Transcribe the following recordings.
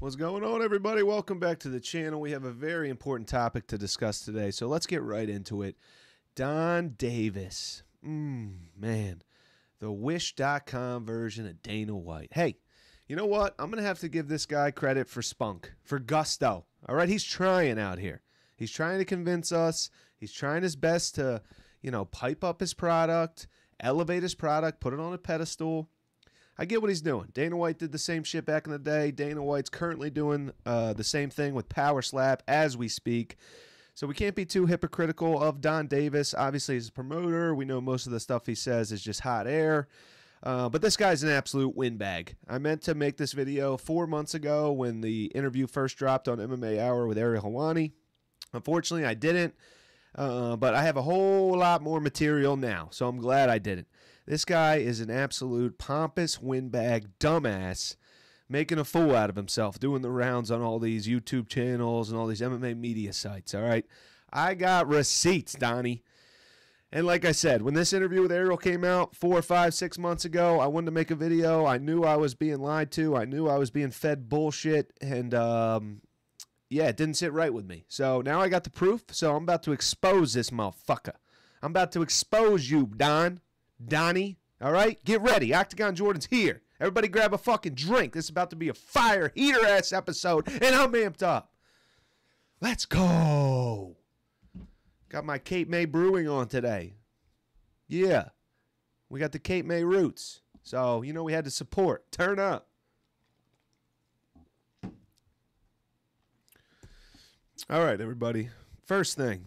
What's going on, everybody? Welcome back to the channel. We have a very important topic to discuss today, so let's get right into it. Donn Davis. Man. The Wish.com version of Dana White. Hey, you know what? I'm going to have to give this guy credit for spunk, for gusto. All right? He's trying out here. He's trying to convince us. He's trying his best to, pipe up his product, elevate his product, put it on a pedestal. I get what he's doing. Dana White did the same shit back in the day. Dana White's currently doing the same thing with Power Slap as we speak. So we can't be too hypocritical of Donn Davis. Obviously, he's a promoter. We know most of the stuff he says is just hot air. But this guy's an absolute windbag. I meant to make this video 4 months ago when the interview first dropped on MMA Hour with Ariel Helwani. Unfortunately, I didn't. But I have a whole lot more material now, so I'm glad I didn't. This guy is an absolute pompous windbag dumbass making a fool out of himself, doing the rounds on all these YouTube channels and all these MMA media sites, all right? I got receipts, Donnie. And like I said, when this interview with Ariel came out 4, 5, 6 months ago, I wanted to make a video. I knew I was being lied to. I knew I was being fed bullshit, and yeah, it didn't sit right with me. So now I got the proof, so I'm about to expose this motherfucker. I'm about to expose you, Donnie, all right? Get ready. Octagon Jordan's here. Everybody grab a fucking drink. This is about to be a fire heater-ass episode, and I'm amped up. Let's go. Got my Cape May Brewing on today. Yeah. We got the Cape May roots. So, we had to support. Turn up. All right, everybody. First thing.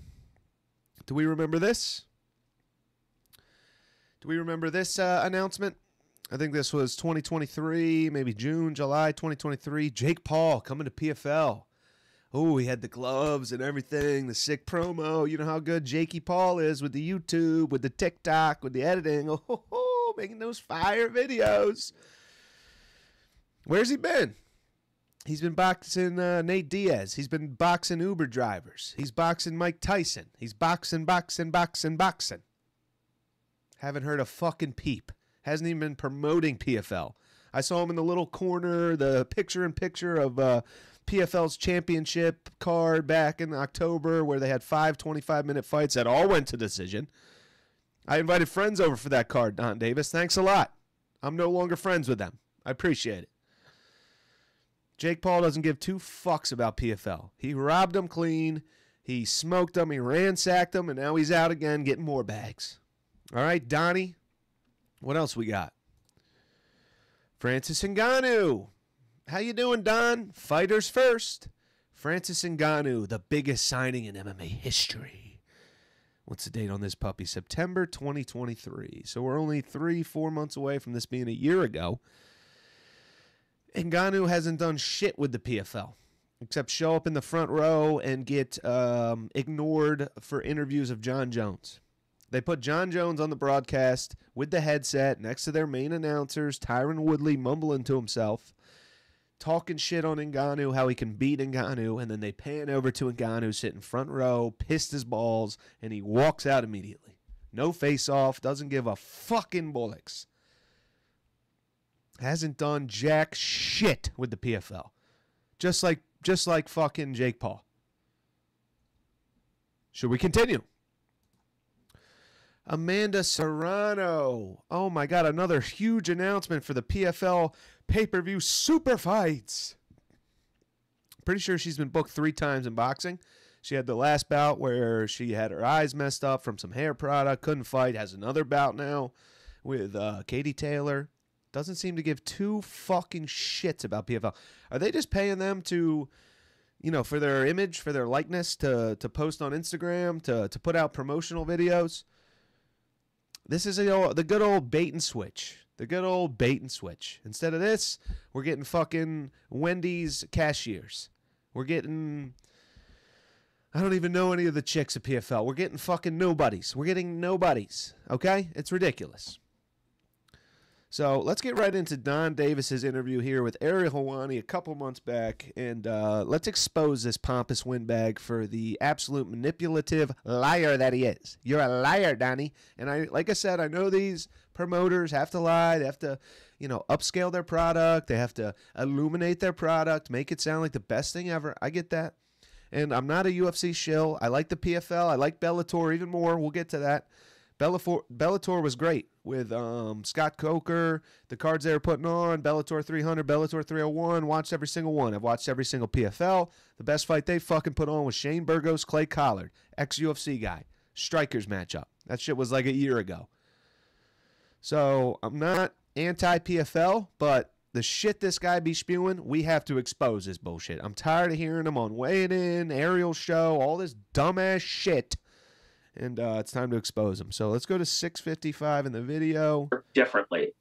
Do we remember this? Do we remember this announcement? I think this was 2023, maybe June, July 2023. Jake Paul coming to PFL. Oh, he had the gloves and everything, the sick promo. You know how good Jakey Paul is with the YouTube, with the TikTok, with the editing. Oh, making those fire videos. Where's he been? He's been boxing Nate Diaz. He's been boxing Uber drivers. He's boxing Mike Tyson. He's boxing. Haven't heard a fucking peep. Hasn't even been promoting PFL. I saw him in the little corner, the picture-in-picture of PFL's championship card back in October where they had 5 25-minute fights that all went to decision. I invited friends over for that card, Donn Davis. Thanks a lot. I'm no longer friends with them. I appreciate it. Jake Paul doesn't give 2 fucks about PFL. He robbed them clean. He smoked them. He ransacked them. And now he's out again getting more bags. All right, Donnie. What else we got? Francis Ngannou. How you doing, Don? Fighters first. Francis Ngannou, the biggest signing in MMA history. What's the date on this puppy? September 2023. So we're only 3-4 months away from this being a year ago. Ngannou hasn't done shit with the PFL except show up in the front row and get ignored for interviews of John Jones. They put John Jones on the broadcast with the headset next to their main announcers, Tyron Woodley mumbling to himself, talking shit on Ngannou, how he can beat Ngannou, and then they pan over to Ngannou sitting front row, pissed his balls, and he walks out immediately. No face-off, doesn't give a fucking bullocks. Hasn't done jack shit with the PFL. Just like fucking Jake Paul. Should we continue? Amanda Serrano. Oh my God, another huge announcement for the PFL pay-per-view super fights. Pretty sure she's been booked 3 times in boxing. She had the last bout where she had her eyes messed up from some hair product, couldn't fight, has another bout now with Katie Taylor. Doesn't seem to give 2 fucking shits about PFL. Are they just paying them to, for their image, for their likeness, to post on Instagram, to put out promotional videos? This is the good old bait and switch. The good old bait and switch. Instead of this, we're getting fucking Wendy's cashiers. We're getting, I don't even know any of the chicks at PFL. We're getting fucking nobodies. We're getting nobodies. Okay? It's ridiculous. So let's get right into Donn Davis's interview here with Ariel Helwani a couple months back, and let's expose this pompous windbag for the absolute manipulative liar that he is. You're a liar, Donnie. And like I said, I know these promoters have to lie. They have to, upscale their product. They have to illuminate their product, make it sound like the best thing ever. I get that. And I'm not a UFC shill. I like the PFL. I like Bellator even more. We'll get to that. Bellator was great with Scott Coker, the cards they were putting on, Bellator 300, Bellator 301, watched every single one. I've watched every single PFL. The best fight they fucking put on was Shane Burgos, Clay Collard, ex-UFC guy, strikers matchup. That shit was like a year ago. So I'm not anti-PFL, but the shit this guy be spewing, we have to expose this bullshit. I'm tired of hearing him on Weighing In, Ariel Show, all this dumbass shit. And it's time to expose them. So let's go to 6:55 in the video. Differently.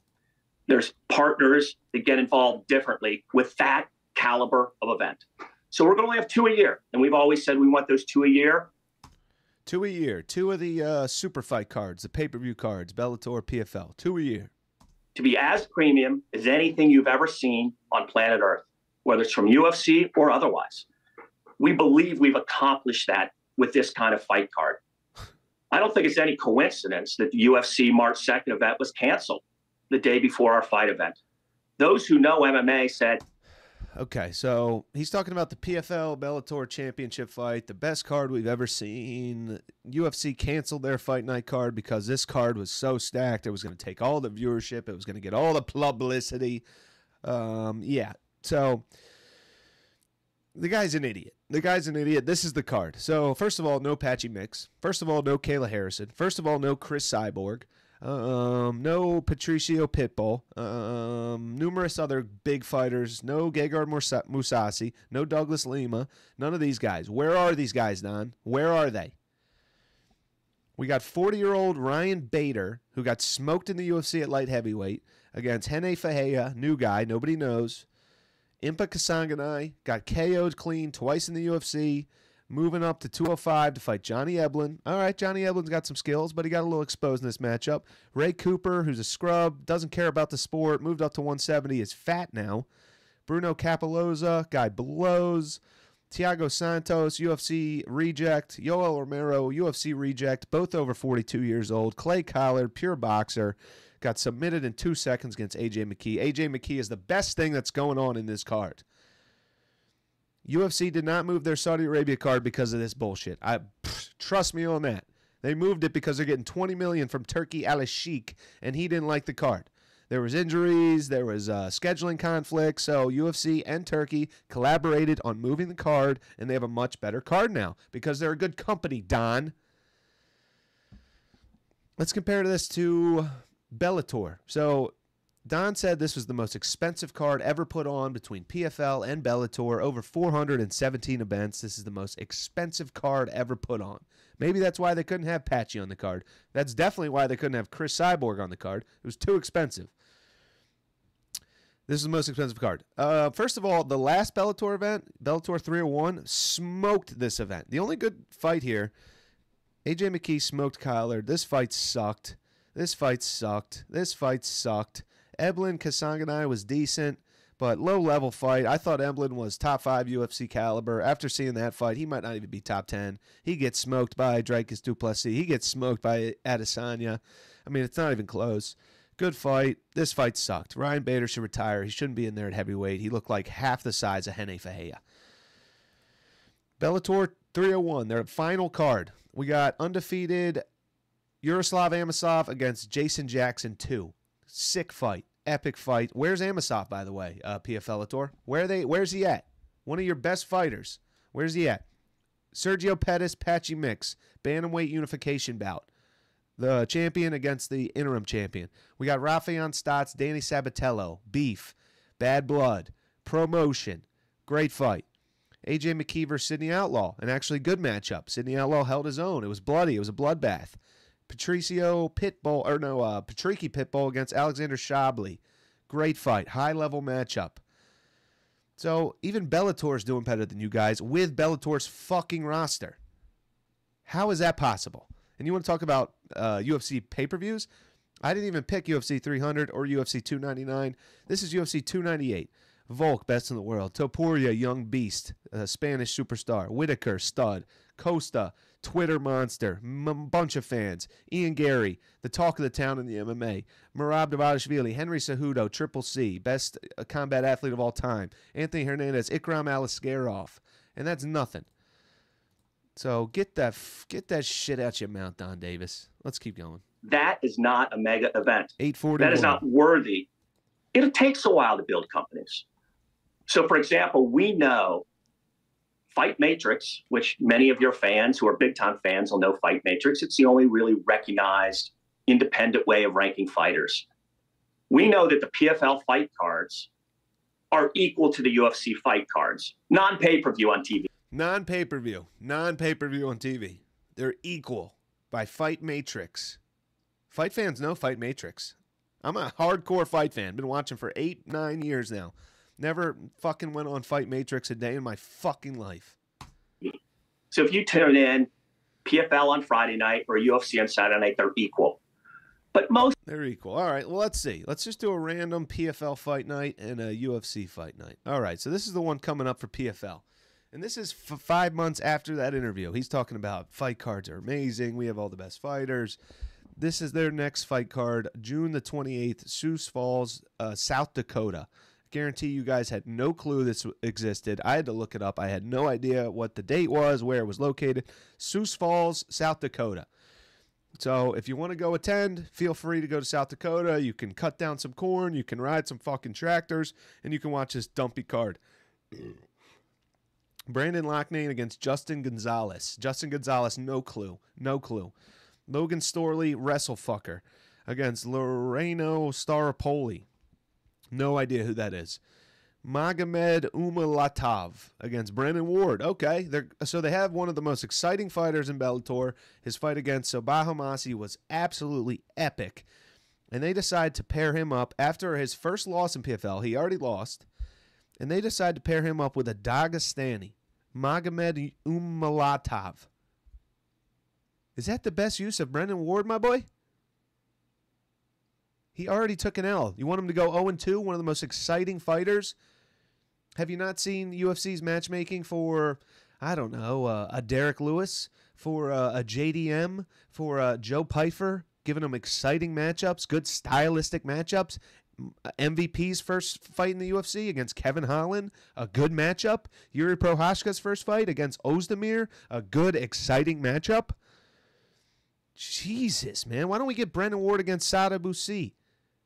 There's partners that get involved differently with that caliber of event. So we're going to only have 2 a year. And we've always said we want those 2 a year. 2 a year. 2 of the super fight cards, the pay-per-view cards, Bellator, PFL. 2 a year. To be as premium as anything you've ever seen on planet Earth, whether it's from UFC or otherwise. We believe we've accomplished that with this kind of fight card. I don't think it's any coincidence that the UFC March 2nd event was canceled the day before our fight event. Those who know MMA said. Okay, so he's talking about the PFL Bellator championship fight, the best card we've ever seen. UFC canceled their fight night card because this card was so stacked. It was going to take all the viewership. It was going to get all the publicity. Yeah, so the guy's an idiot. This is the card. So, first of all, no Patchy Mix. First of all, no Kayla Harrison. First of all, no Chris Cyborg. No Patricio Pitbull. Numerous other big fighters. No Gegard Mousasi. No Douglas Lima. None of these guys. Where are these guys, Don? Where are they? We got 40-year-old Ryan Bader, who got smoked in the UFC at light heavyweight, against Hene Fahea, new guy, nobody knows. Impa Kasanganay got KO'd clean twice in the UFC, moving up to 205 to fight Johnny Eblen. All right, Johnny Eblen's got some skills, but he got a little exposed in this matchup. Ray Cooper, who's a scrub, doesn't care about the sport, moved up to 170, is fat now. Bruno Capoloza, guy blows. Thiago Santos, UFC reject. Yoel Romero, UFC reject, both over 42 years old. Clay Collard, pure boxer. Got submitted in 2 seconds against A.J. McKee. A.J. McKee is the best thing that's going on in this card. UFC did not move their Saudi Arabia card because of this bullshit. Trust me on that. They moved it because they're getting $20 million from Turki Al-Sheikh, and he didn't like the card. There was injuries. There was scheduling conflicts. So UFC and Turkey collaborated on moving the card, and they have a much better card now because they're a good company, Don. Let's compare this to Bellator. So Don said this was the most expensive card ever put on between PFL and Bellator, over 417 events. This is the most expensive card ever put on. Maybe that's why they couldn't have Patchy on the card. That's definitely why they couldn't have Chris Cyborg on the card. It was too expensive. This is the most expensive card. First of all, the last Bellator event, Bellator 301, smoked this event. The only good fight here, A.J. McKee smoked Collard. This fight sucked. This fight sucked. Eblen Kasanganay was decent, but low-level fight. I thought Eblen was top 5 UFC caliber. After seeing that fight, he might not even be top 10. He gets smoked by Dricus du Plessis. He gets smoked by Adesanya. I mean, it's not even close. Good fight. This fight sucked. Ryan Bader should retire. He shouldn't be in there at heavyweight. He looked like half the size of Hene Fahea. Bellator 301, their final card. We got undefeated Yaroslav Amosov against Jason Jackson 2. Sick fight. Epic fight. Where's Amosov, by the way, PFLator? Where's he at? One of your best fighters. Where's he at? Sergio Pettis, Patchy Mix. Bantamweight unification bout. The champion against the interim champion. We got Rafael Stotts, Danny Sabatello. Beef. Bad blood. Promotion. Great fight. A.J. McKee versus Sidney Outlaw. An actually good matchup. Sidney Outlaw held his own. It was bloody. It was a bloodbath. Patricio Pitbull, Patricky Pitbull against Alexander Shabley. Great fight. High-level matchup. So even Bellator's doing better than you guys with Bellator's fucking roster. How is that possible? And you want to talk about UFC pay-per-views? I didn't even pick UFC 300 or UFC 299. This is UFC 298. Volk, best in the world. Topuria, young beast, Spanish superstar. Whitaker, stud. Costa, Twitter monster. Bunch of fans. Ian Gary, the talk of the town in the MMA. Merab Dvalishvili, Henry Cejudo, Triple C, best combat athlete of all time. Anthony Hernandez, Ikram Aliskerov. And that's nothing. So get that shit out your mouth, Donn Davis. Let's keep going. That is not a mega event. 841. That is not worthy. It takes a while to build companies. So, for example, we know Fight Matrix, which many of your fans who are big-time fans will know Fight Matrix. It's the only really recognized independent way of ranking fighters. We know that the PFL fight cards are equal to the UFC fight cards, non-pay-per-view on TV. Non-pay-per-view on TV. They're equal by Fight Matrix. Fight fans know Fight Matrix. I'm a hardcore fight fan. Been watching for 8-9 years now. Never fucking went on Fight Matrix a day in my fucking life. So if you tune in PFL on Friday night or UFC on Saturday night, they're equal. But they're equal. All right, well, let's see. Let's just do a random PFL fight night and a UFC fight night. All right, so this is the one coming up for PFL. And this is 5 months after that interview. He's talking about fight cards are amazing. We have all the best fighters. This is their next fight card, June the 28th, Sioux Falls, South Dakota. Guarantee you guys had no clue this existed. I had to look it up. I had no idea what the date was, where it was located. Sioux Falls, South Dakota. So if you want to go attend, feel free to go to South Dakota. You can cut down some corn. You can ride some fucking tractors. And you can watch this dumpy card. Brandon Loughnane against Justin Gonzalez. Justin Gonzalez, no clue. No clue. Logan Storley, wrestlefucker, against Loreno Staropoli. No idea who that is. Magomed Umalatov against Brandon Ward. Okay, so they have one of the most exciting fighters in Bellator. His fight against Sabah Hamasi was absolutely epic. And they decide to pair him up after his first loss in PFL. He already lost. And they decide to pair him up with a Dagestani, Magomed Umalatov. Is that the best use of Brandon Ward, my boy? He already took an L. You want him to go 0-2, one of the most exciting fighters? Have you not seen UFC's matchmaking for, I don't know, a Derek Lewis, for a JDM, for Joe Pyfer, giving them exciting matchups, good stylistic matchups? MVP's first fight in the UFC against Kevin Holland, a good matchup. Yuri Prohashka's first fight against Ozdemir, a good, exciting matchup. Jesus, man. Why don't we get Brandon Ward against Sada Busi?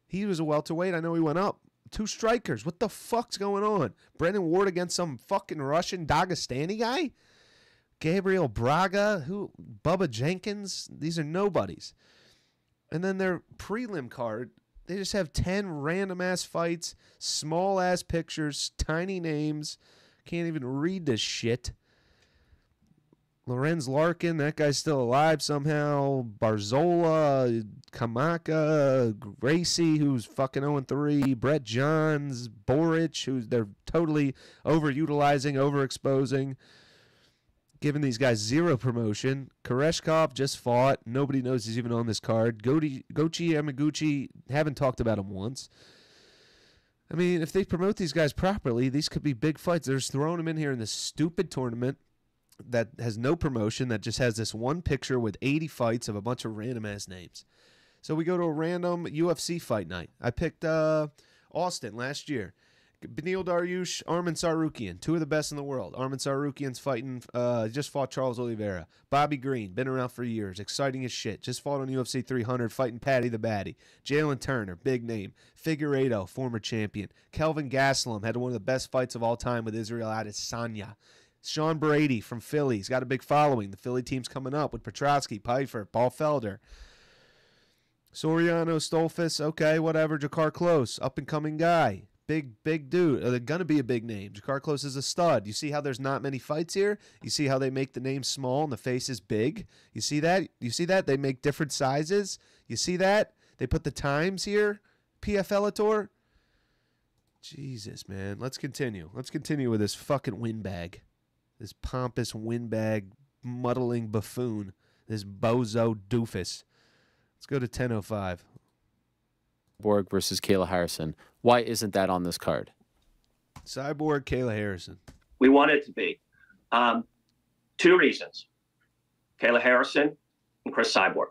He was a welterweight. I know he went up. 2 strikers. What the fuck's going on? Brandon Ward against some fucking Russian Dagestani guy? Gabriel Braga? Bubba Jenkins? These are nobodies. And then their prelim card, they just have 10 random-ass fights, small-ass pictures, tiny names. Can't even read this shit. Lorenz Larkin, that guy's still alive somehow. Barzola, Kamaka, Gracie, who's fucking 0-3. Brett Johns, Boric, who's they're totally overutilizing, overexposing, giving these guys zero promotion. Koreshkov just fought. Nobody knows he's even on this card. Gochi Yamaguchi, haven't talked about him once. I mean, if they promote these guys properly, these could be big fights. They're just throwing them in here in this stupid tournament that has no promotion, that just has this one picture with 80 fights of a bunch of random-ass names. So we go to a random UFC fight night. I picked Austin last year. Beneil Dariush, Arman Tsarukyan, 2 of the best in the world. Arman Tsarukyan's fighting, just fought Charles Oliveira. Bobby Green, been around for years, exciting as shit. Just fought on UFC 300, fighting Patty the Batty. Jalen Turner, big name. Figueiredo, former champion. Kelvin Gastelum had one of the best fights of all time with Israel Adesanya. Sean Brady from Philly. He's got a big following. The Philly team's coming up with Petroski, Pfeiffer, Paul Felder. Soriano, Stolfus, okay, whatever. Jakar Close, up-and-coming guy. Big dude. They're going to be a big name. Jakar Close is a stud. You see how there's not many fights here? You see how they make the name small and the face is big? You see that? You see that? They make different sizes. You see that? They put the times here. PFLator. Jesus, man. Let's continue. Let's continue with this fucking windbag. This pompous windbag muddling buffoon. This bozo doofus. Let's go to 10:05. Borg versus Kayla Harrison. Why isn't that on this card? Cyborg, Kayla Harrison. We want it to be. Two reasons. Kayla Harrison and Chris Cyborg.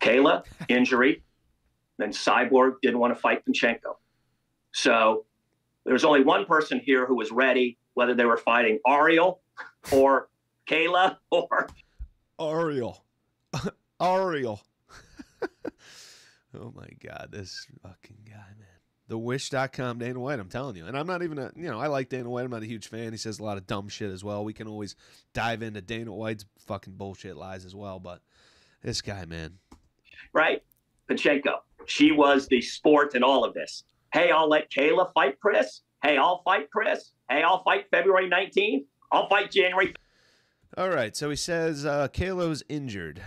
Kayla, injury. Then Cyborg didn't want to fight Panchenko. So there's only one person here who was ready, whether they were fighting Ariel or Kayla or Ariel. Ariel. Oh my God, this fucking guy, man. The Wish.com Dana White, I'm telling you. And I'm not even I like Dana White. I'm not a huge fan. He says a lot of dumb shit as well. We can always dive into Dana White's fucking bullshit lies as well. But this guy, man. Right? Panchenko. She was the sport in all of this. Hey, I'll let Kayla fight Chris. Hey, I'll fight Chris. Hey, I'll fight February 19th. I'll fight January. All right. So he says Kayla's injured.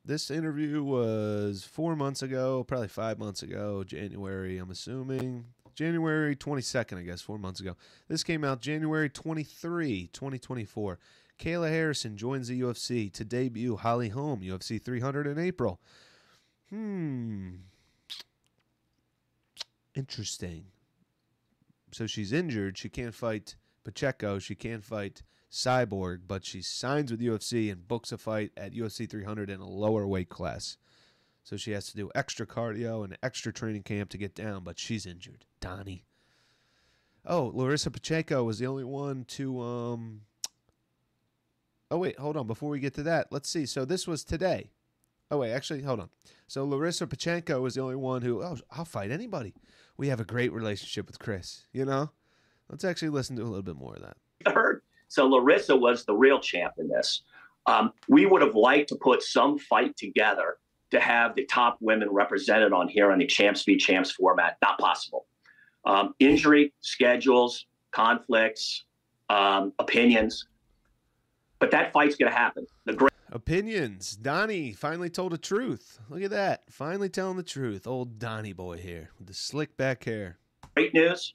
This interview was 4 months ago, probably 5 months ago, January, I'm assuming. January 22nd, I guess, 4 months ago. This came out January 23, 2024. Kayla Harrison joins the UFC to debut Holly Holm, UFC 300 in April. Interesting. So she's injured. She can't fight Pacheco. She can't fight Cyborg, but she signs with UFC and books a fight at UFC 300 in a lower weight class. So she has to do extra cardio and extra training camp to get down, but she's injured. Donnie. Oh, Larissa Pacheco was the only one to Oh wait, hold on. Before we get to that, let's see. So this was today. Oh wait, actually, hold on. So Larissa Pacheco was the only one who, I'll fight anybody. We have a great relationship with Chris, you know? Let's actually listen to a little bit more of that. So Larissa was the real champ in this. We would have liked to put some fight together to have the top women represented on here on the Champs v. Champs format. Not possible. Injury, schedules, conflicts, opinions. But that fight's going to happen. Opinions. Donnie finally told the truth. Look at that. Finally telling the truth. Old Donnie boy here with the slick back hair. Great news.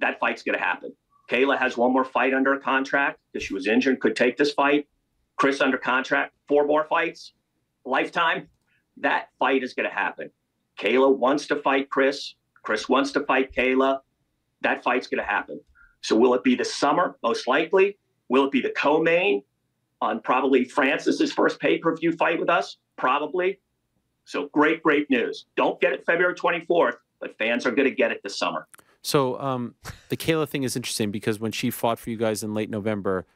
That fight's going to happen. Kayla has one more fight under a contract because she was injured, could take this fight. Chris under contract, 4 more fights, lifetime. That fight is going to happen. Kayla wants to fight Chris. Chris wants to fight Kayla. That fight's going to happen. So will it be this summer? Most likely. Will it be the co-main on probably Francis's first pay-per-view fight with us? Probably. So great, great news. Don't get it February 24th, but fans are going to get it this summer. So the Kayla thing is interesting because when she fought for you guys in late November.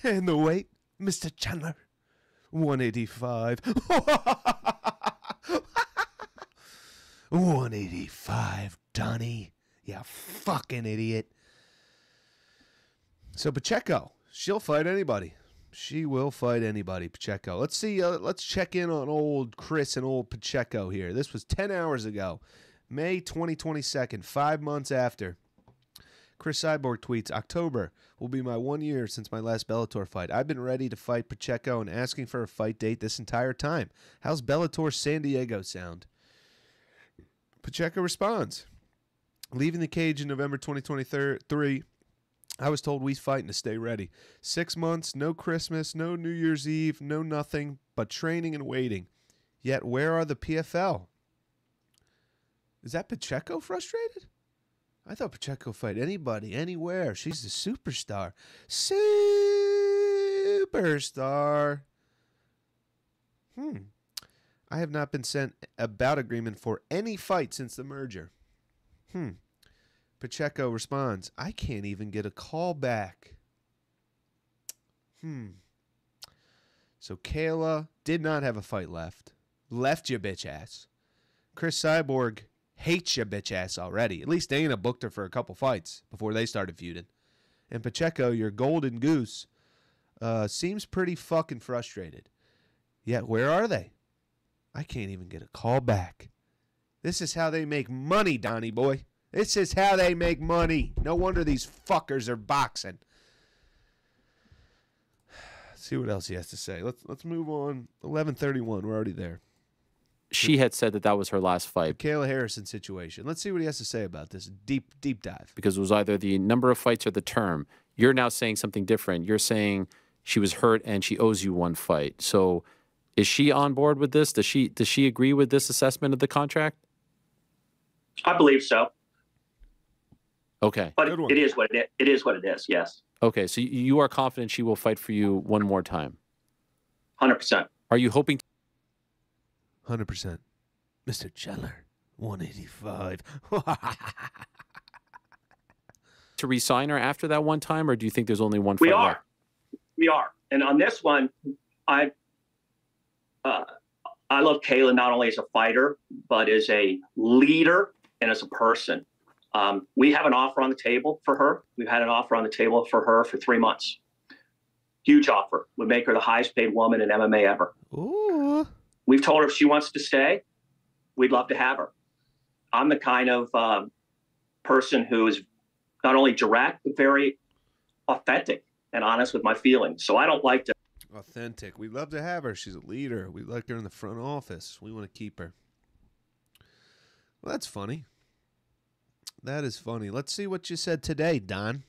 And the weight, Mr. Chandler, 185. 185, Donnie. You fucking idiot. So Pacheco, she'll fight anybody. She will fight anybody, Pacheco. Let's see. Let's check in on old Chris and old Pacheco here. This was 10 hours ago, May 2022, 5 months after. Chris Cyborg tweets, October will be my 1 year since my last Bellator fight. I've been ready to fight Pacheco and asking for a fight date this entire time. How's Bellator San Diego sound? Pacheco responds, leaving the cage in November 2023. I was told we fighting to stay ready. 6 months, no Christmas, no New Year's Eve, no nothing but training and waiting. Yet where are the PFL? Is that Pacheco frustrated? I thought Pacheco fight anybody, anywhere. She's the superstar. Superstar. I have not been sent a bout agreement for any fight since the merger. Pacheco responds, I can't even get a call back. So Kayla did not have a fight left. Left your bitch ass. Chris Cyborg hates your bitch ass already. At least Dana booked her for a couple fights before they started feuding. And Pacheco, your golden goose, seems pretty fucking frustrated. Yet where are they? I can't even get a call back. This is how they make money, Donnie boy. This is how they make money. No wonder these fuckers are boxing. Let's see what else he has to say. Let's move on. 11:31. We're already there. She had said that was her last fight. The Kayla Harrison situation. Let's see what he has to say about this. Deep dive. Because it was either the number of fights or the term. You're now saying something different. You're saying she was hurt and she owes you one fight. So Is she on board with this? Does she agree with this assessment of the contract? I believe so. Okay. But it is what it is what it is. Yes. Okay. So you are confident she will fight for you one more time. 100%. Are you hoping? 100%. Mr. Chandler, 185. to re-sign her after that one time, or do you think there's only one fight left? We are. And on this one, I love Kayla not only as a fighter, but as a leader and as a person. We have an offer on the table for her. We've had an offer on the table for her for 3 months. Huge offer. Would make her the highest paid woman in MMA ever. Ooh. We've told her if she wants to stay, we'd love to have her. I'm the kind of person who is not only direct, but very authentic and honest with my feelings. So I don't like to. Authentic. We'd love to have her. She's a leader. We like her in the front office. We want to keep her. Well, that's funny. That is funny. Let's see what you said today, Don.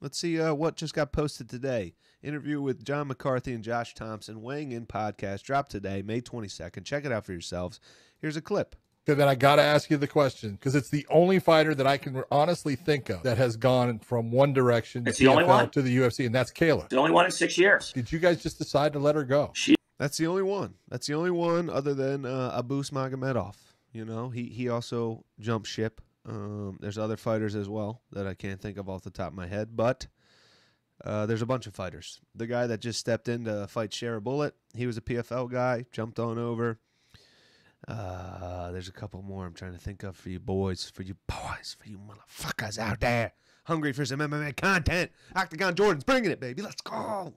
Let's see what just got posted today. Interview with John McCarthy and Josh Thompson. Weighing In podcast dropped today, May 22nd. Check it out for yourselves. Here's a clip. Okay, then I got to ask you the question, because it's the only fighter that I can honestly think of that has gone from one direction, it's the only one, to the UFC, and that's Kayla. The only one in 6 years. Did you guys just decide to let her go? That's the only one. That's the only one other than Abus Magomedov. You know, he also jumped ship. There's other fighters as well that I can't think of off the top of my head, but there's a bunch of fighters. The guy that just stepped in to fight Shara Bullet, he was a PFL guy, jumped on over. There's a couple more I'm trying to think of for you boys, for you motherfuckers out there hungry for some MMA content. Octagon Jordan's bringing it, baby. Let's go.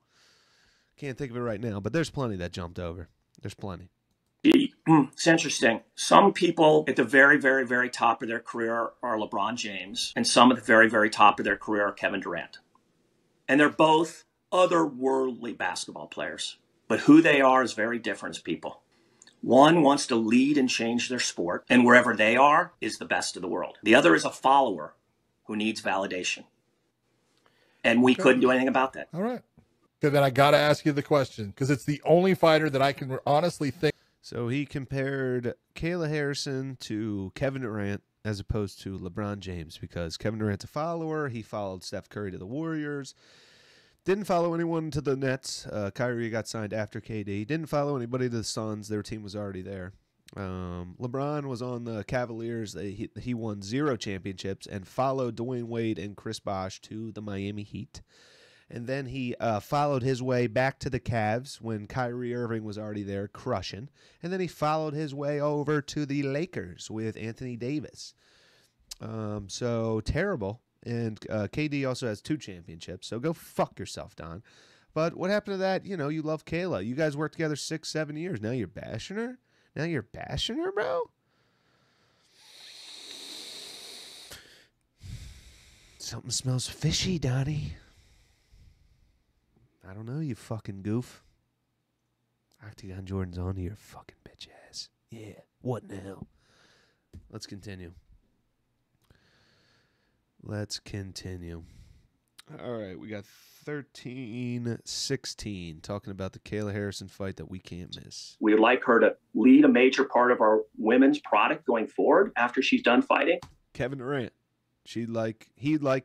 Can't think of it right now, but there's plenty that jumped over. There's plenty. It's interesting. Some people at the very, very, very top of their career are LeBron James, and some at the very, very top of their career are Kevin Durant. And they're both otherworldly basketball players. But who they are is very different as people. One wants to lead and change their sport, and wherever they are is the best of the world. The other is a follower who needs validation. And we couldn't do anything about that. All right. Okay, then I got to ask you the question, because it's the only fighter that I can honestly think. So he compared Kayla Harrison to Kevin Durant as opposed to LeBron James, because Kevin Durant's a follower. He followed Steph Curry to the Warriors. Didn't follow anyone to the Nets. Kyrie got signed after KD. Didn't follow anybody to the Suns. Their team was already there. LeBron was on the Cavaliers. He won 0 championships and followed Dwayne Wade and Chris Bosh to the Miami Heat. And then he followed his way back to the Cavs when Kyrie Irving was already there crushing. And then he followed his way over to the Lakers with Anthony Davis. So terrible. And KD also has 2 championships. So go fuck yourself, Don. But what happened to that? You know, you love Kayla. You guys worked together 6-7 years. Now you're bashing her? Now you're bashing her, bro? Something smells fishy, Donnie. I don't know, you fucking goof. Octagon Jordan's on to your fucking bitch ass. Yeah, what now? Let's continue. Let's continue. All right, we got 13-16 talking about the Kayla Harrison fight that we can't miss. We would like her to lead a major part of our women's product going forward after she's done fighting. Kevin Durant. He'd like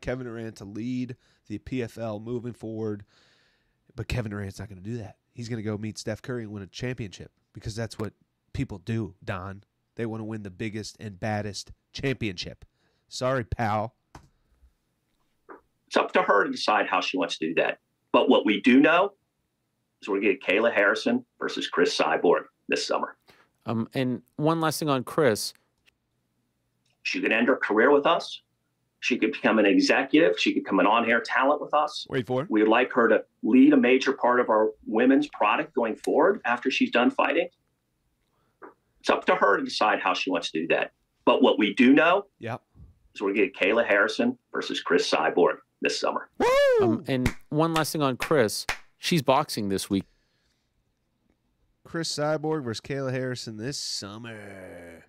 Kevin Durant to lead the PFL moving forward, but Kevin Durant's not going to do that. He's going to go meet Steph Curry and win a championship, because that's what people do, Don. They want to win the biggest and baddest championship. Sorry, pal. It's up to her to decide how she wants to do that. But what we do know is we're going to get Kayla Harrison versus Chris Cyborg this summer. And one last thing on Chris. She could end her career with us. She could become an executive. She could become an on-air talent with us. Wait for it. We would like her to lead a major part of our women's product going forward after she's done fighting. It's up to her to decide how she wants to do that. But what we do know is we're going to get Kayla Harrison versus Chris Cyborg this summer. And one last thing on Chris. She's boxing this week. Chris Cyborg versus Kayla Harrison this summer.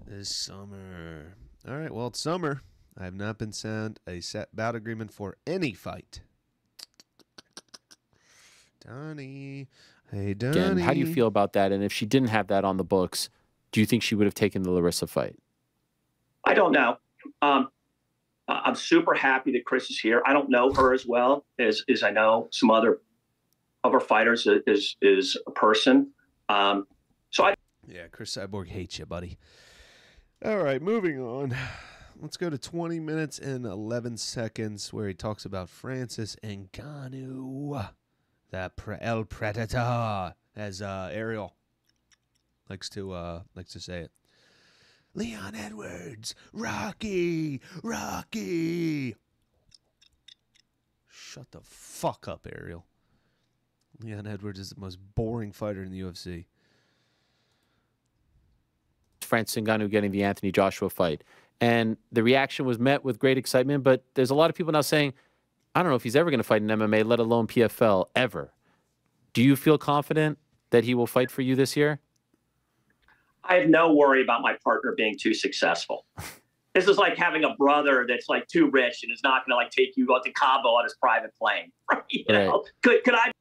This summer. All right, well, it's summer. I have not been signed a set bout agreement for any fight. Donnie, Hey, Donnie. Again, how do you feel about that? And if she didn't have that on the books, do you think she would have taken the Larissa fight? I don't know. I'm super happy that Chris is here. I don't know her as well as I know some other of her fighters is a person. Yeah, Chris Cyborg hates you, buddy. All right, moving on. Let's go to 20 minutes and 11 seconds where he talks about Francis Ngannou, that El Predator, as Ariel likes to say it. Leon Edwards, Rocky. Shut the fuck up, Ariel. Leon Edwards is the most boring fighter in the UFC. Francis Ngannou getting the Anthony Joshua fight. And the reaction was met with great excitement, but there's a lot of people now saying, I don't know if he's ever going to fight in MMA, let alone PFL, ever. Do you feel confident that he will fight for you this year? I have no worry about my partner being too successful. This is like having a brother that's like too rich and is not going to like take you out to Cabo on his private plane. You know? Could I?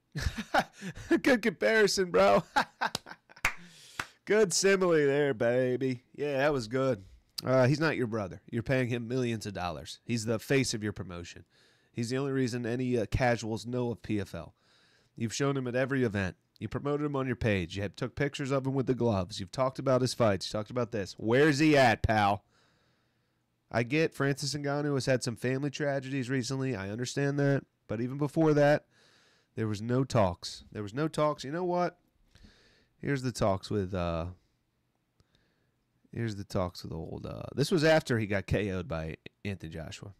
Good comparison, bro. Good simile there, baby. Yeah, that was good. He's not your brother. You're paying him millions of dollars. He's the face of your promotion. He's the only reason any casuals know of PFL. You've shown him at every event. You promoted him on your page. You took pictures of him with the gloves. You've talked about his fights. You talked about this. Where's he at, pal? I get Francis Ngannou has had some family tragedies recently. I understand that. But even before that, there was no talks. There was no talks. You know what? Here's the talks with old. This was after he got KO'd by Anthony Joshua.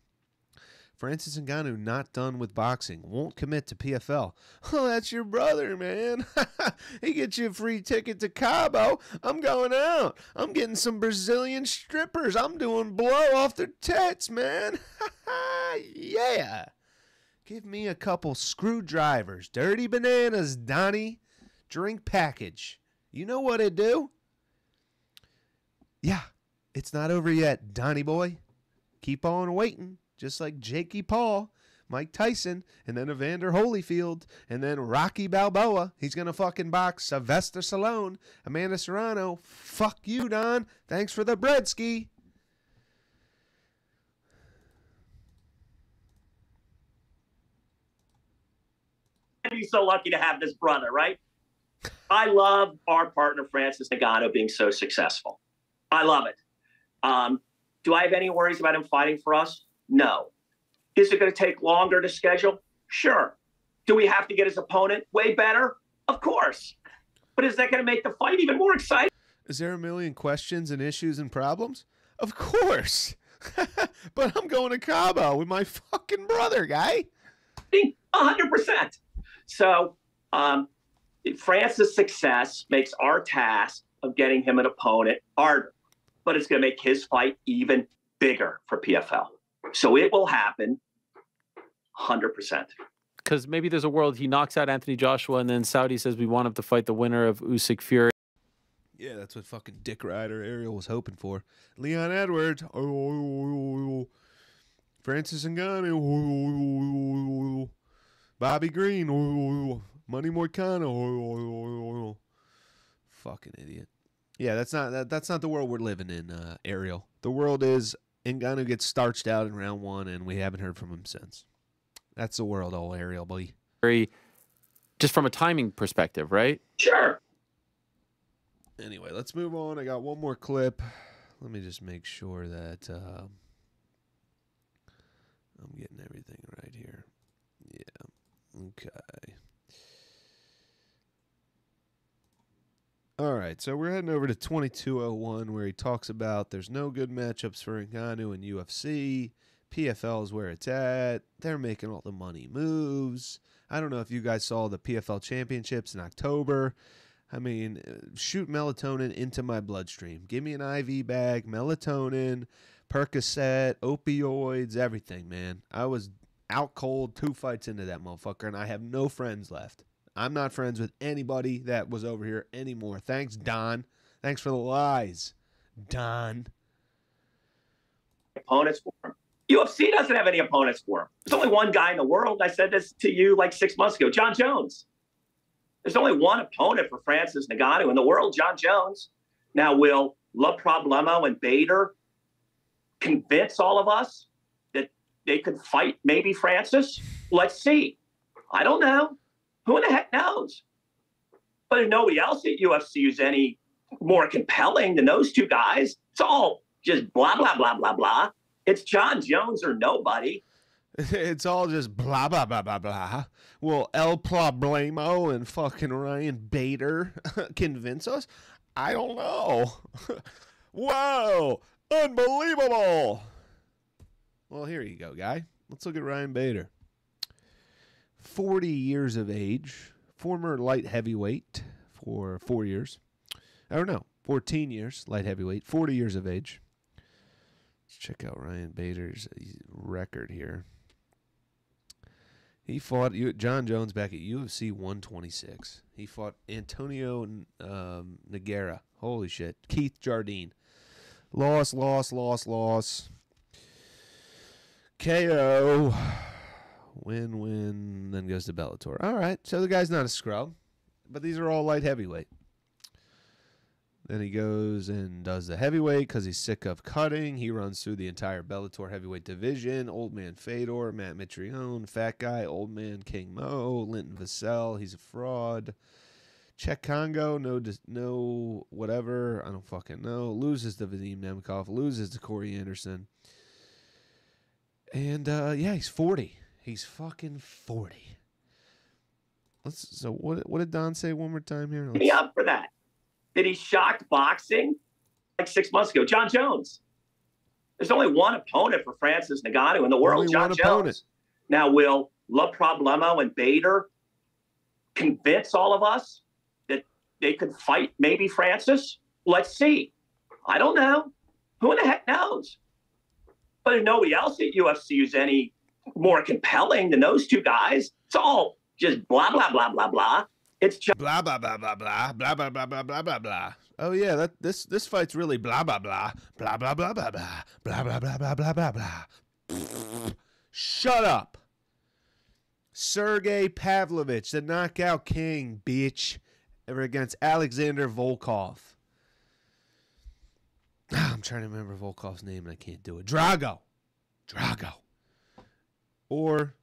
Francis Ngannou not done with boxing. Won't commit to PFL. Oh, that's your brother, man. He gets you a free ticket to Cabo. I'm going out. I'm getting some Brazilian strippers. I'm doing blow off their tits, man. Yeah. Give me a couple screwdrivers. Dirty bananas, Donnie. Drink package. You know what it do? Yeah, it's not over yet, Donnie boy. Keep on waiting. Just like Jakey Paul, Mike Tyson, and then Evander Holyfield, and then Rocky Balboa. He's going to fucking box Sylvester Stallone, Amanda Serrano. Fuck you, Don. Thanks for the bread ski. I'd be so lucky to have this brother, right? I love our partner, Francis Ngannou, being so successful. I love it. Do I have any worries about him fighting for us? No. Is it going to take longer to schedule? Sure. Do we have to get his opponent way better? Of course. But is that going to make the fight even more exciting? Is there a million questions and issues and problems? Of course. But I'm going to Cabo with my fucking brother, guy. 100%. So Francis' success makes our task of getting him an opponent harder, but it's going to make his fight even bigger for PFL. So it will happen 100%. Because maybe there's a world he knocks out Anthony Joshua and then Saudi says we want him to fight the winner of Usyk Fury. Yeah, that's what fucking Dick Rider Ariel was hoping for. Leon Edwards. Francis Ngannou. Bobby Green. Money Moicano. Fucking idiot. Yeah, that's not the world we're living in, Ariel. The world is Ngannou gets starched out in round 1, and we haven't heard from him since. That's the world, old Ariel boy. Just from a timing perspective, right? Sure. Anyway, let's move on. I got one more clip. Let me just make sure that I'm getting everything right here. Yeah. Okay. All right, so we're heading over to 2201 where he talks about there's no good matchups for Ngannou in UFC. PFL is where it's at. They're making all the money moves. I don't know if you guys saw the PFL championships in October. I mean, shoot melatonin into my bloodstream. Give me an IV bag, melatonin, Percocet, opioids, everything, man. I was out cold 2 fights into that motherfucker, and I have no friends left. I'm not friends with anybody that was over here anymore. Thanks, Don. Thanks for the lies, Don. Opponents for him. UFC doesn't have any opponents for him. There's only one guy in the world. I said this to you like 6 months ago, John Jones. There's only one opponent for Francis Ngannou in the world, John Jones. Now, will La Problemo and Bader convince all of us that they could fight maybe Francis? Let's see. I don't know. Who in the heck knows? But there's nobody else at UFC who's any more compelling than those two guys. It's all just blah, blah, blah, blah, blah. It's John Jones or nobody. It's all just blah, blah, blah, blah, blah. Will El Problemo and fucking Ryan Bader convince us? I don't know. Whoa. Unbelievable. Well, here you go, guy. Let's look at Ryan Bader. 40 years of age. Former light heavyweight for 4 years. I don't know. 14 years, light heavyweight. 40 years of age. Let's check out Ryan Bader's record here. He fought John Jones back at UFC 126. He fought Antonio Nogueira. Holy shit. Keith Jardine. Loss. KO. Win. Then goes to Bellator. All right. So the guy's not a scrub. But these are all light heavyweight. Then he goes and does the heavyweight because he's sick of cutting. He runs through the entire Bellator heavyweight division. Old man Fedor, Matt Mitrione, Fat Guy, Old man King Mo, Linton Vassell. He's a fraud. Czech Congo, no whatever. I don't fucking know. Loses to Vadim Nemkov. Loses to Corey Anderson. And, yeah, he's 40. He's fucking 40. So what did Don say one more time here? Be up for that. That he shocked boxing like 6 months ago. John Jones. There's only one opponent for Francis Ngannou in the world, only John one Jones. Opponent. Now, will La Problemo and Bader convince all of us that they could fight maybe Francis? Let's see. I don't know. Who in the heck knows? But there's nobody else at UFC who's any more compelling than those two guys. It's all just blah, blah, blah, blah, blah. It's just blah blah blah blah blah blah blah blah blah blah blah blah. Oh yeah, this fight's really blah blah blah blah blah blah blah blah blah blah blah blah blah blah blah. Shut up, Sergey Pavlovich, the knockout king, bitch, ever against Alexander Volkov. I'm trying to remember Volkov's name and I can't do it. Drago, or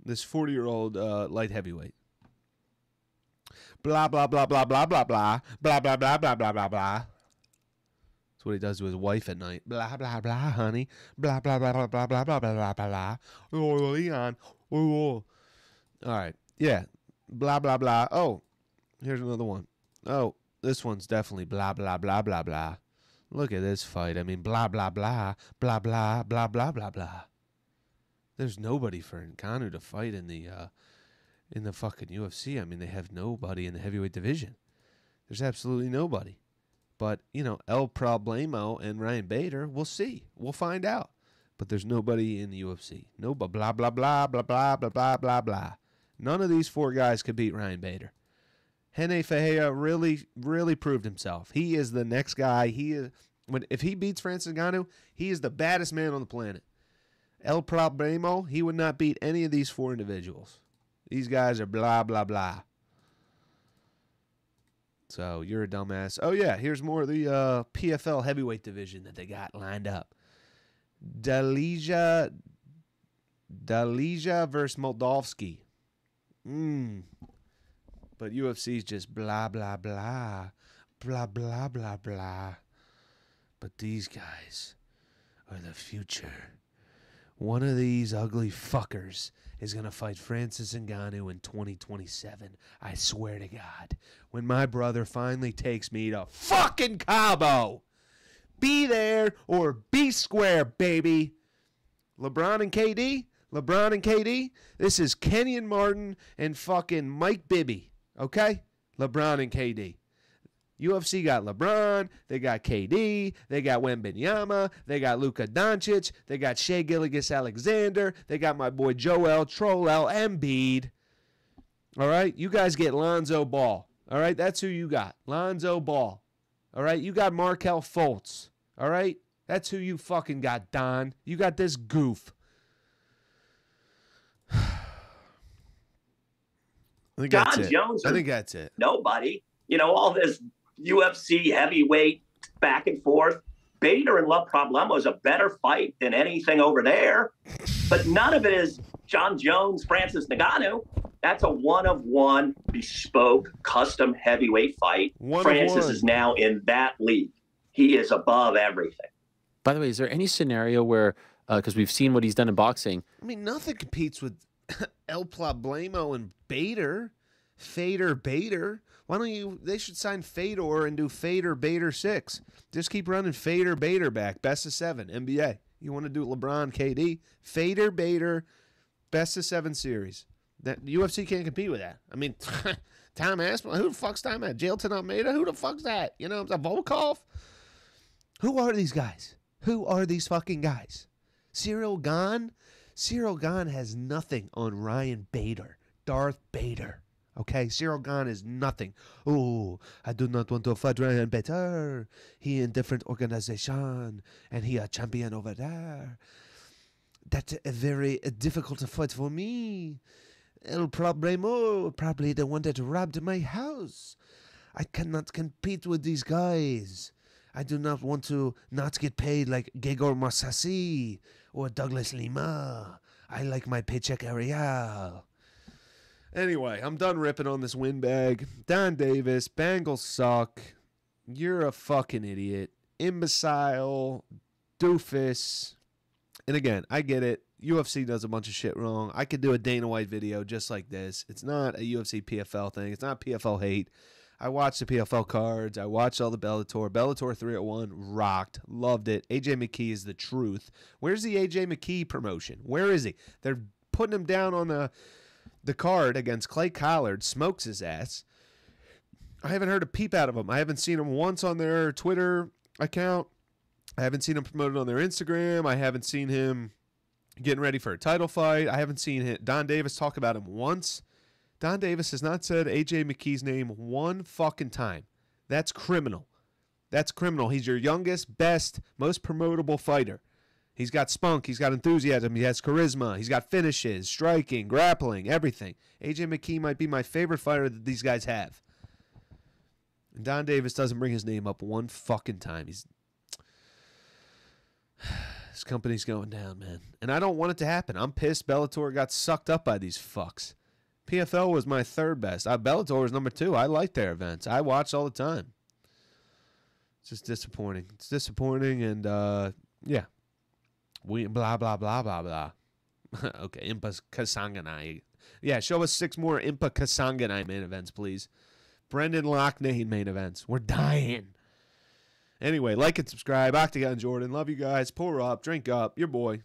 this 40-year-old light heavyweight. Blah, blah, blah, blah, blah, blah, blah. Blah, blah, blah, blah, blah, blah, blah. That's what he does to his wife at night. Blah, blah, blah, honey. Blah, blah, blah, blah, blah, blah, blah, blah, blah, blah. Oh, Leon. Oh. All right. Yeah. Blah, blah, blah. Oh, here's another one. Oh, this one's definitely blah, blah, blah, blah, blah. Look at this fight. I mean, blah, blah, blah, blah, blah, blah, blah, blah, blah. There's nobody for Ngannou to fight in the fucking UFC. I mean, they have nobody in the heavyweight division. There's absolutely nobody. But, you know, El Problemo and Ryan Bader, we'll see. We'll find out. But there's nobody in the UFC. No blah, blah, blah, blah, blah, blah, blah, blah, blah, blah. None of these four guys could beat Ryan Bader. Rene Ferreira really proved himself. He is the next guy. If he beats Francis Ngannou, he is the baddest man on the planet. El Problemo, he would not beat any of these four individuals. These guys are blah, blah, blah. So you're a dumbass. Oh, yeah, here's more of the PFL heavyweight division that they got lined up. Dalija versus Moldavsky. But UFC's just blah, blah, blah. Blah, blah, blah, blah. But these guys are the future. One of these ugly fuckers is going to fight Francis Ngannou in 2027. I swear to God. When my brother finally takes me to fucking Cabo. Be there or be square, baby. LeBron and KD? This is Kenyon Martin and fucking Mike Bibby. Okay? LeBron and KD. UFC got LeBron, they got KD, they got Wembanyama, they got Luka Doncic, they got Shai Gilgeous-Alexander, they got my boy Joel Embiid. All right? You guys get Lonzo Ball. All right? That's who you got. Lonzo Ball. All right? You got Markelle Fultz. All right? That's who you fucking got, Don. You got this goof. I think that's John it. Jones. I think that's it. Nobody. You know, all this UFC heavyweight back and forth. Bader and La Problema is a better fight than anything over there. But none of it is John Jones, Francis Ngannou. That's a one-of-one bespoke custom heavyweight fight. Francis is now in that league. He is above everything. By the way, is there any scenario where, because we've seen what he's done in boxing. I mean, nothing competes with El Problema and Bader. Fader Bader. Why don't you, they should sign Fedor and do Fader Bader 6. Just keep running Fader Bader back. Best of 7, NBA. You want to do LeBron, KD? Fader Bader, best of 7 series. That UFC can't compete with that. I mean, Tom Aspinall, who the fuck's Tom at? Jailton Almeida, who the fuck's that? You know, Volkov? Who are these guys? Who are these fucking guys? Cyril Gane? Cyril Gane has nothing on Ryan Bader, Darth Bader. Okay, Cyril Gane is nothing. Oh, I do not want to fight Ryan Bader. He in different organization, and he a champion over there. That's a very difficult fight for me. El Problemo, probably the one that robbed my house. I cannot compete with these guys. I do not want to not get paid like Gegor Mousasi or Douglas Lima. I like my paycheck, Ariel. Anyway, I'm done ripping on this windbag. Donn Davis, Bengals suck. You're a fucking idiot. Imbecile. Doofus. And again, I get it. UFC does a bunch of shit wrong. I could do a Dana White video just like this. It's not a UFC PFL thing. It's not PFL hate. I watched the PFL cards. I watched all the Bellator. Bellator 301 rocked. Loved it. AJ McKee is the truth. Where's the AJ McKee promotion? Where is he? They're putting him down on the card against Clay Collard. Smokes his ass. I haven't heard a peep out of him. I haven't seen him once on their Twitter account. I haven't seen him promoted on their Instagram. I haven't seen him getting ready for a title fight. I haven't seen Donn Davis talk about him once. Donn Davis has not said AJ McKee's name one fucking time. That's criminal. That's criminal. He's your youngest, best, most promotable fighter. He's got spunk. He's got enthusiasm. He has charisma. He's got finishes, striking, grappling, everything. AJ McKee might be my favorite fighter that these guys have. And Donn Davis doesn't bring his name up one fucking time. This company's going down, man. And I don't want it to happen. I'm pissed Bellator got sucked up by these fucks. PFL was my third best. Bellator was number 2. I like their events. I watch all the time. It's just disappointing. It's disappointing, and yeah. We blah, blah, blah, blah, blah. Okay, Impa Kasanganai. Yeah, show us 6 more Impa Kasanganai main events, please. Brendan Loughnane main events. We're dying. Anyway, like and subscribe. Octagon Jordan. Love you guys. Pour up. Drink up. Your boy.